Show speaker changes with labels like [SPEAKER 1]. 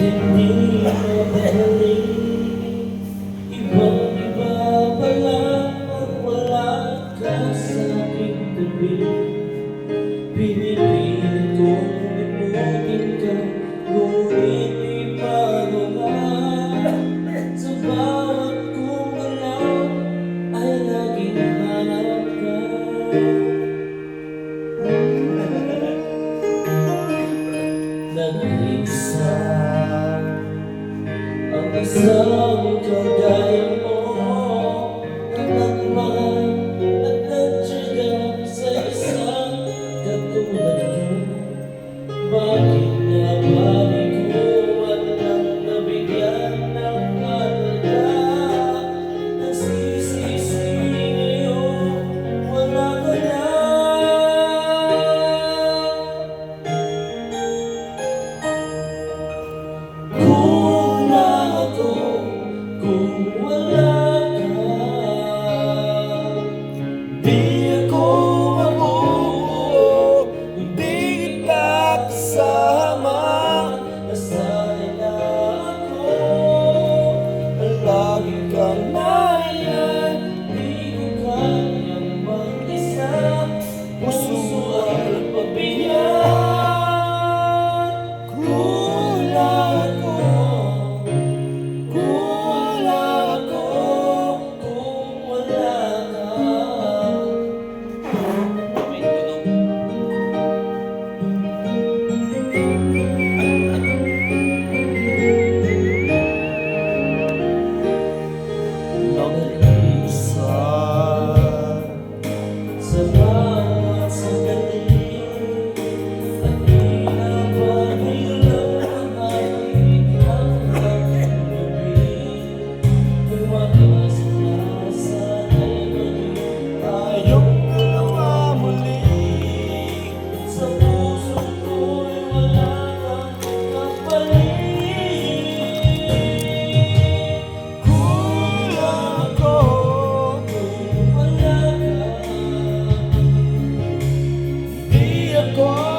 [SPEAKER 1] hindi mabalik. Ibang-iba pala pag wala ka sa aking tabi. Pinipilit kong limutin ka, ngunit di magawa. Sa bawat kong galaw ay laging hanap ka. Nag-iisa ang isang kagaya mo, na nagmahal at nagtiyaga sa isang katulad ko. Bakit nga ba di ko walang nabigyan ng halaga? Nagsisisi ngayon, wala ka na. Kung na ako, kung wala ka, di ako mabuo, hindi kita kasama. Nasanay na ako, lagi kang naiyan, di ko kayang mag-isa. Puso ay pabiyak. Sa bawat sandali at pinapahirap ay ang pag-ibig. Tumakas na sana'y maging tayong dalawa muli. Sa puso ko'y wala kang kapalit. Kulang ako kung wala ka. Di ako